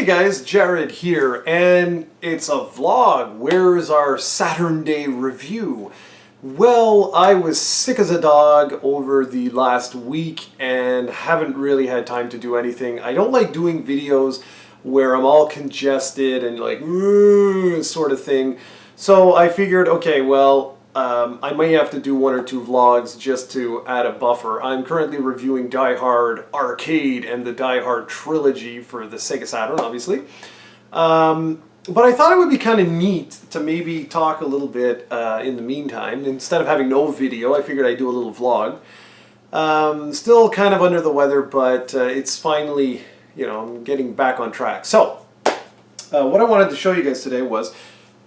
Hey guys, Jared here, and it's a vlog. Where's our Saturn Day review? Well, I was sick as a dog over the last week and haven't really had time to do anything. I don't like doing videos where I'm all congested and like sort of thing. So I figured, okay, well, I may have to do one or two vlogs just to add a buffer. I'm currently reviewing Die Hard Arcade and the Die Hard trilogy for the SEGA Saturn, obviously. But I thought it would be kind of neat to maybe talk a little bit in the meantime. Instead of having no video, I figured I'd do a little vlog. Still kind of under the weather, but it's finally, I'm getting back on track. So, what I wanted to show you guys today was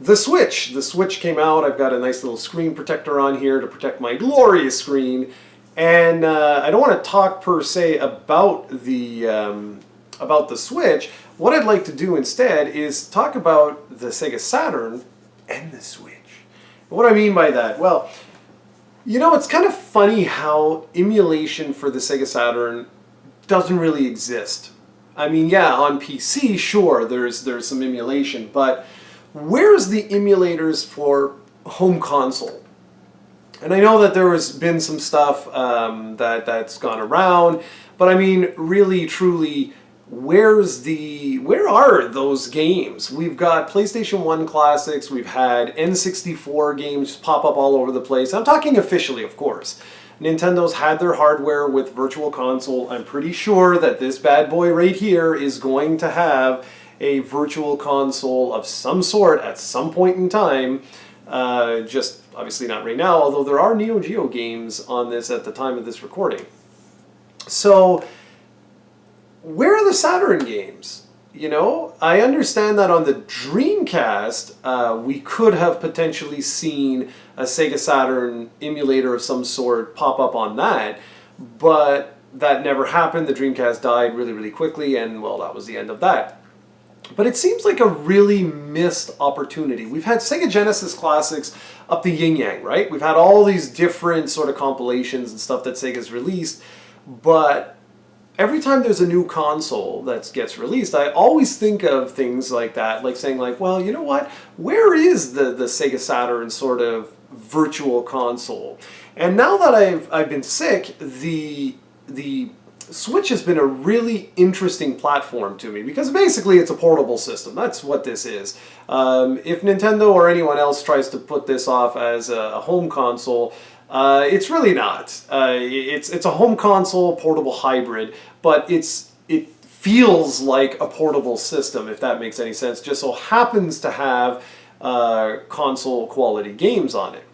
the Switch. The Switch came out. I've got a nice little screen protector on here to protect my glorious screen. And I don't want to talk per se about the Switch. What I'd like to do instead is talk about the SEGA Saturn and the Switch. What I mean by that? Well, it's kind of funny how emulation for the SEGA Saturn doesn't really exist. I mean, yeah, on PC, sure, there's some emulation, but where's the emulators for home console? And I know that there has been some stuff that's gone around, but I mean, really, truly, where are those games? We've got PlayStation 1 classics, we've had N64 games pop up all over the place. I'm talking officially, of course. Nintendo's had their hardware with Virtual Console. I'm pretty sure that this bad boy right here is going to have a Virtual Console of some sort at some point in time. Just obviously not right now, although there are Neo Geo games on this at the time of this recording. So, where are the Saturn games? I understand that on the Dreamcast, we could have potentially seen a Sega Saturn emulator of some sort pop up on that, but that never happened. The Dreamcast died really, really quickly, and well, that was the end of that. But it seems like a really missed opportunity. We've had Sega Genesis classics up the yin-yang, right? We've had all these different sort of compilations and stuff that Sega's released, but every time there's a new console that gets released, I always think of things like that, like saying like, well, you know what? Where is the Sega Saturn sort of virtual console? And now that I've been sick, the Switch has been a really interesting platform to me because basically it's a portable system. That's what this is. If Nintendo or anyone else tries to put this off as a home console, it's really not. It's a home console portable hybrid, but it feels like a portable system, if that makes any sense. Just so happens to have console quality games on it.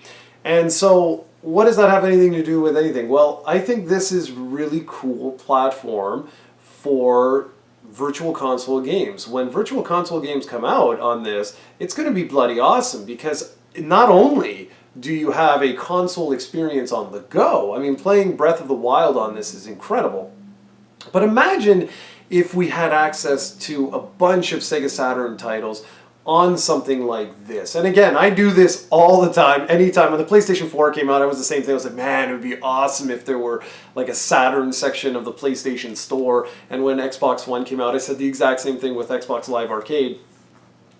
And so what does that have anything to do with anything? Well, I think this is really cool platform for Virtual Console games. When Virtual Console games come out on this, it's going to be bloody awesome because not only do you have a console experience on the go, I mean, playing Breath of the Wild on this is incredible. But imagine if we had access to a bunch of Sega Saturn titles on something like this. And again, I do this all the time, anytime. When the PlayStation 4 came out, I was the same thing. I was like, man, it would be awesome if there were like a Saturn section of the PlayStation Store. And when Xbox One came out, I said the exact same thing with Xbox Live Arcade.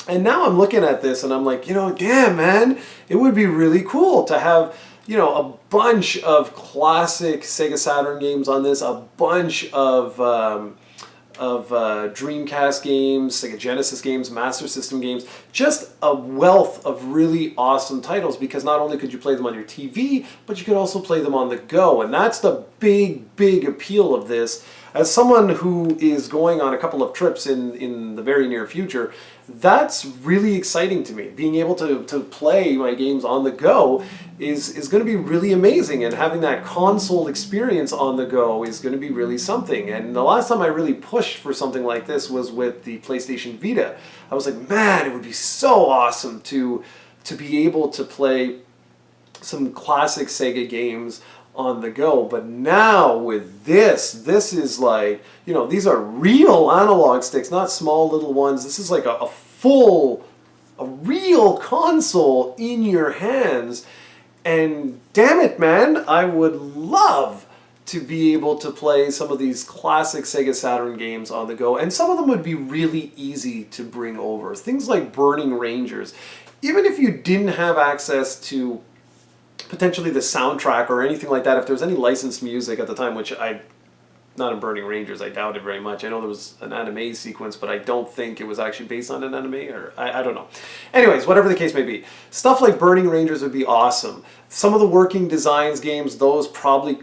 And now I'm looking at this and I'm like, damn, man, it would be really cool to have, a bunch of classic Sega Saturn games on this, a bunch of Dreamcast games, Sega Genesis games, Master System games, just a wealth of really awesome titles because not only could you play them on your TV, but you could also play them on the go. And that's the big, big appeal of this. As someone who is going on a couple of trips in the very near future, that's really exciting to me. Being able to play my games on the go is going to be really amazing, and having that console experience on the go is going to be really something. And the last time I really pushed for something like this was with the PlayStation Vita. I was like, man, it would be so awesome to be able to play some classic Sega games on the go. But now with this is like, these are real analog sticks, not small little ones. This is like a real console in your hands. And damn it, man, I would love to be able to play some of these classic Sega Saturn games on the go, and some of them would be really easy to bring over. Things like Burning Rangers. Even if you didn't have access to potentially the soundtrack or anything like that, if there was any licensed music at the time, which not in Burning Rangers, I doubt it very much. I know there was an anime sequence, but I don't think it was actually based on an anime, or I don't know. Anyways, whatever the case may be, stuff like Burning Rangers would be awesome. Some of the Working Designs games, those probably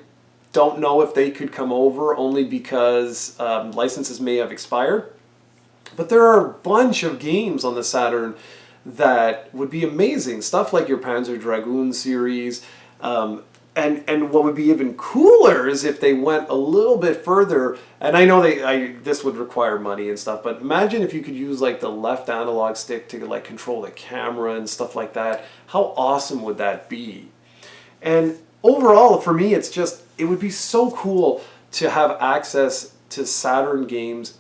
don't know if they could come over, only because licenses may have expired. But there are a bunch of games on the Saturn that would be amazing. Stuff like your Panzer Dragoon series. And what would be even cooler is if they went a little bit further, and I know this would require money and stuff, but imagine if you could use like the left analog stick to like control the camera and stuff like that. How awesome would that be? And overall, for me, it would be so cool to have access to Saturn games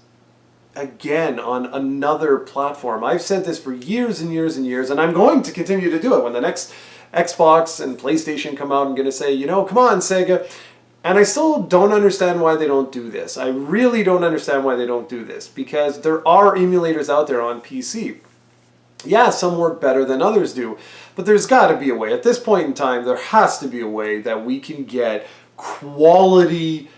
again on another platform. I've said this for years and years and years, and I'm going to continue to do it. When the next Xbox and PlayStation come out, I'm going to say, come on, Sega. And I still don't understand why they don't do this. I really don't understand why they don't do this, because there are emulators out there on PC. Yeah, some work better than others do, but there's got to be a way. At this point in time, there has to be a way that we can get quality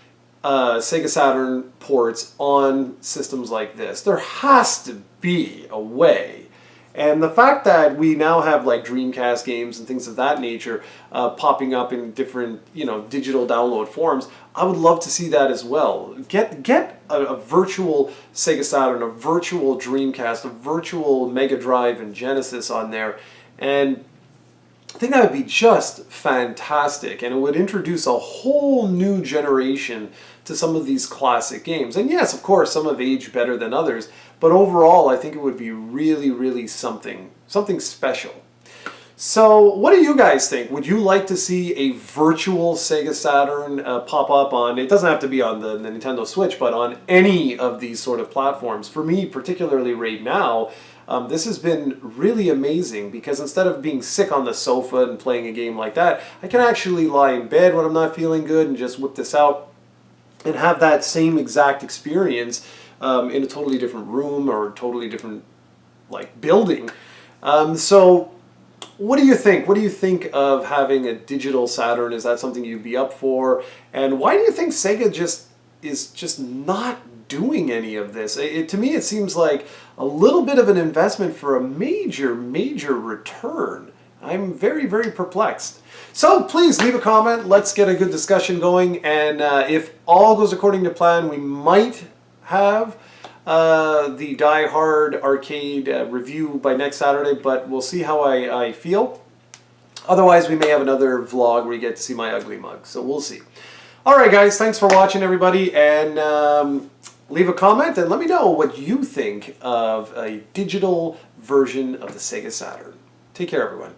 Sega Saturn ports on systems like this. There has to be a way. And the fact that we now have like Dreamcast games and things of that nature popping up in different, digital download forms, I would love to see that as well. Get a virtual Sega Saturn, a virtual Dreamcast, a virtual Mega Drive and Genesis on there, and I think that would be just fantastic, and it would introduce a whole new generation to some of these classic games. And yes, of course, some have aged better than others, but overall, I think it would be really, really something special. So, what do you guys think? Would you like to see a virtual Sega Saturn pop up on, it doesn't have to be on the Nintendo Switch, but on any of these sort of platforms? For me, particularly right now, this has been really amazing, because instead of being sick on the sofa and playing a game like that, I can actually lie in bed when I'm not feeling good and just whip this out and have that same exact experience in a totally different room or a totally different building. So what do you think? What do you think of having a digital Saturn? Is that something you'd be up for? And why do you think Sega is just not doing any of this? To me, it seems like a little bit of an investment for a major, major return. I'm very, very perplexed. So please leave a comment. Let's get a good discussion going. And if all goes according to plan, we might have the Die Hard arcade review by next Saturday, but we'll see how I feel. Otherwise, we may have another vlog where you get to see my ugly mug. So we'll see. All right, guys. Thanks for watching, everybody. And leave a comment and let me know what you think of a digital version of the Sega Saturn. Take care, everyone.